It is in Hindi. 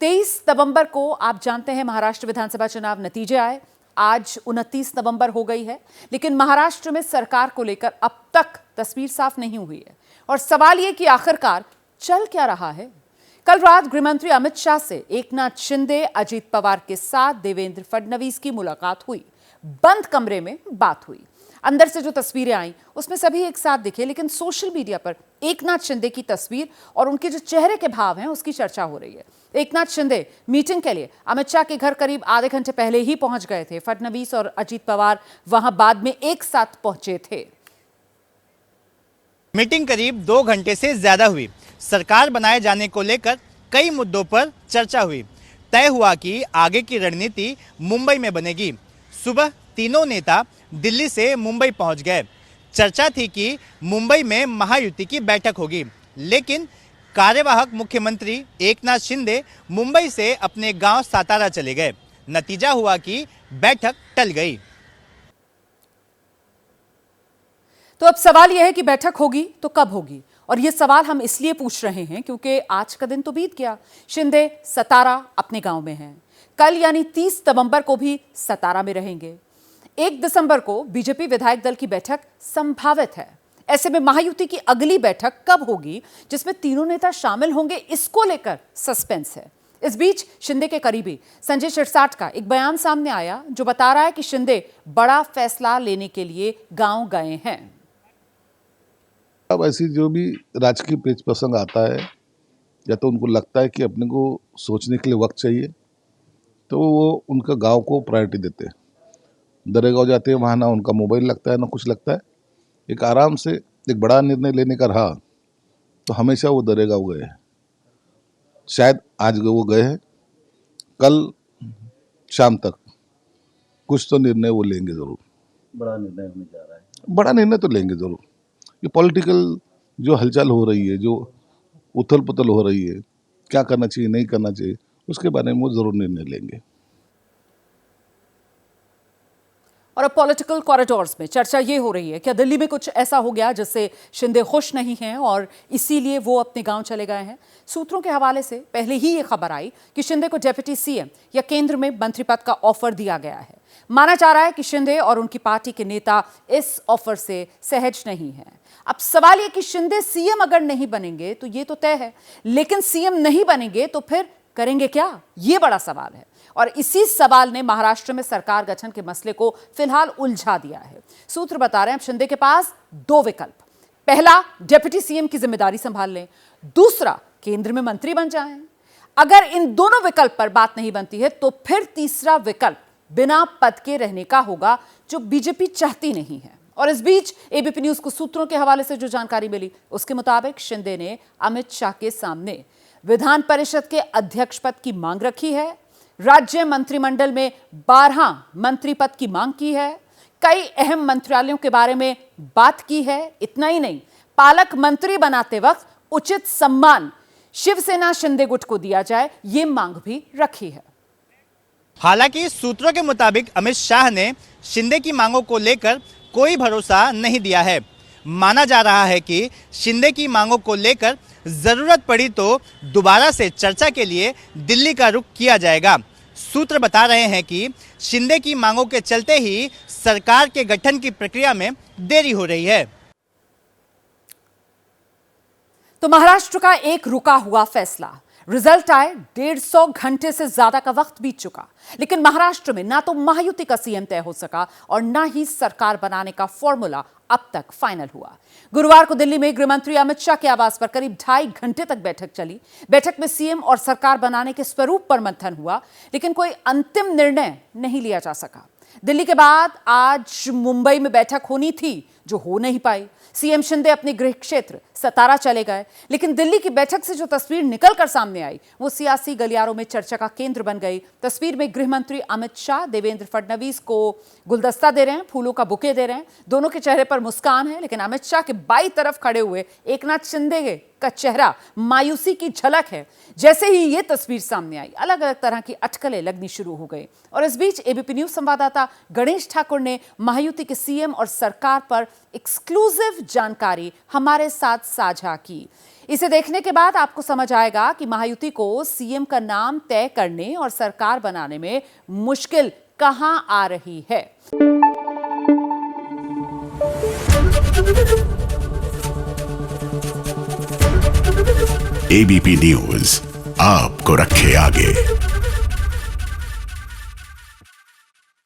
23 नवंबर को आप जानते हैं महाराष्ट्र विधानसभा चुनाव नतीजे आए। आज 29 नवंबर हो गई है, लेकिन महाराष्ट्र में सरकार को लेकर अब तक तस्वीर साफ नहीं हुई है। और सवाल यह कि आखिरकार चल क्या रहा है। कल रात गृहमंत्री अमित शाह से एकनाथ शिंदे, अजित पवार के साथ देवेंद्र फडणवीस की मुलाकात हुई। बंद कमरे में बात हुई। अंदर से जो तस्वीरें आई उसमें सभी एक साथ दिखे, लेकिन सोशल मीडिया पर एकनाथ शिंदे की तस्वीर और उनके जो चेहरे के भाव हैं उसकी चर्चा हो रही है। एकनाथ शिंदे मीटिंग के लिए अमित शाह के घर करीब आधे घंटे पहले ही पहुंच गए थे। फडणवीस और अजित पवार वहां बाद में एक साथ पहुंचे थे। मीटिंग करीब 2 घंटे से ज्यादा हुई। सरकार बनाए जाने को लेकर कई मुद्दों पर चर्चा हुई। तय हुआ कि आगे की रणनीति मुंबई में बनेगी। सुबह तीनों नेता दिल्ली से मुंबई पहुंच गए। चर्चा थी कि मुंबई में महायुति की बैठक होगी, लेकिन कार्यवाहक मुख्यमंत्री एकनाथ शिंदे मुंबई से अपने गांव सातारा चले गए। नतीजा हुआ कि बैठक टल गई। तो अब सवाल यह है कि बैठक होगी तो कब होगी, और यह सवाल हम इसलिए पूछ रहे हैं क्योंकि आज का दिन तो बीत गया। शिंदे सतारा अपने गांव में हैं। कल यानी 30 नवंबर को भी सतारा में रहेंगे। 1 दिसंबर को बीजेपी विधायक दल की बैठक संभावित है। ऐसे में महायुति की अगली बैठक कब होगी, जिसमें तीनों नेता शामिल होंगे, इसको लेकर सस्पेंस है। इस बीच शिंदे के करीबी संजय शिरसाट का एक बयान सामने आया जो बता रहा है कि शिंदे बड़ा फैसला लेने के लिए गांव गए हैं। अब ऐसी जो भी राजकीय पेच प्रसंग आता है, या तो उनको लगता है कि अपने को सोचने के लिए वक्त चाहिए, तो वो उनका गांव को प्रायोरिटी देते हैं। दरेगांव जाते हैं, वहाँ ना उनका मोबाइल लगता है ना कुछ लगता है। एक आराम से एक बड़ा निर्णय लेने का रहा तो हमेशा वो दरेगांव गए हैं। शायद आज वो गए हैं, कल शाम तक कुछ तो निर्णय वो लेंगे जरूर। बड़ा निर्णय होने जा रहा है। बड़ा निर्णय तो लेंगे जरूर। ये पॉलिटिकल जो हलचल हो रही है, जो उथल पुथल हो रही है, क्या करना चाहिए नहीं करना चाहिए, उसके बारे में वो जरूर निर्णय लेंगे। और अब पॉलिटिकल कॉरिडोर्स में चर्चा ये हो रही है कि दिल्ली में कुछ ऐसा हो गया जिससे शिंदे खुश नहीं हैं और इसीलिए वो अपने गांव चले गए हैं। सूत्रों के हवाले से पहले ही ये खबर आई कि शिंदे को डिप्टी सीएम या केंद्र में मंत्री पद का ऑफर दिया गया है। माना जा रहा है कि शिंदे और उनकी पार्टी के नेता इस ऑफर से सहज नहीं है। अब सवाल यह कि शिंदे सीएम अगर नहीं बनेंगे तो ये तो तय है, लेकिन सीएम नहीं बनेंगे तो फिर करेंगे क्या, ये बड़ा सवाल है। और इसी सवाल ने महाराष्ट्र में सरकार गठन के मसले को फिलहाल उलझा दिया है। सूत्र बता रहे हैं शिंदे के पास 2 विकल्प। पहला, डिप्टी सीएम की जिम्मेदारी संभाल लें। दूसरा, केंद्र में मंत्री बन जाएं। अगर इन दोनों विकल्प पर बात नहीं बनती है तो फिर तीसरा विकल्प बिना पद के रहने का होगा, जो बीजेपी चाहती नहीं है। और इस बीच एबीपी न्यूज को सूत्रों के हवाले से जो जानकारी मिली उसके मुताबिक शिंदे ने अमित शाह के सामने विधान परिषद के अध्यक्ष पद की मांग रखी है। राज्य मंत्रिमंडल में 12 मंत्री पद की मांग की है। कई अहम मंत्रालयों के बारे में बात की है। इतना ही नहीं, पालक मंत्री बनाते वक्त उचित सम्मान शिवसेना शिंदे गुट को दिया जाए, ये मांग भी रखी है। हालांकि सूत्रों के मुताबिक अमित शाह ने शिंदे की मांगों को लेकर कोई भरोसा नहीं दिया है। माना जा रहा है कि शिंदे की मांगों को लेकर जरूरत पड़ी तो दोबारा से चर्चा के लिए दिल्ली का रुख किया जाएगा। सूत्र बता रहे हैं कि शिंदे की मांगों के चलते ही सरकार के गठन की प्रक्रिया में देरी हो रही है। तो महाराष्ट्र का एक रुका हुआ फैसला, रिजल्ट आए 150 घंटे से ज्यादा का वक्त बीत चुका, लेकिन महाराष्ट्र में ना तो महायुति का सीएम तय हो सका और ना ही सरकार बनाने का फॉर्मूला अब तक फाइनल हुआ। गुरुवार को दिल्ली में गृहमंत्री अमित शाह के आवास पर करीब 2.5 घंटे तक बैठक चली। बैठक में सीएम और सरकार बनाने के स्वरूप पर मंथन हुआ, लेकिन कोई अंतिम निर्णय नहीं लिया जा सका। दिल्ली के बाद आज मुंबई में बैठक होनी थी, जो हो नहीं पाई। सीएम शिंदे अपने गृह क्षेत्र सतारा चले गए, लेकिन दिल्ली की बैठक से जो तस्वीर निकलकर सामने आई वो सियासी गलियारों में चर्चा का केंद्र बन गई। तस्वीर में गृह मंत्री अमित शाह देवेंद्र फडणवीस को गुलदस्ता दे रहे हैं, फूलों का बुके दे रहे हैं। दोनों के चेहरे पर मुस्कान है, लेकिन अमित शाह के बाईं तरफ खड़े हुए एकनाथ शिंदे का चेहरा मायूसी की झलक है। जैसे ही ये तस्वीर सामने आई, अलग अलग तरह की अटकलें लगनी शुरू हो गई। और इस बीच एबीपी न्यूज संवाददाता गणेश ठाकुर ने महायुति के सीएम और सरकार पर एक्सक्लूसिव जानकारी हमारे साथ साझा की। इसे देखने के बाद आपको समझ आएगा कि महायुति को सीएम का नाम तय करने और सरकार बनाने में मुश्किल कहां आ रही है। एबीपी न्यूज आपको रखे आगे।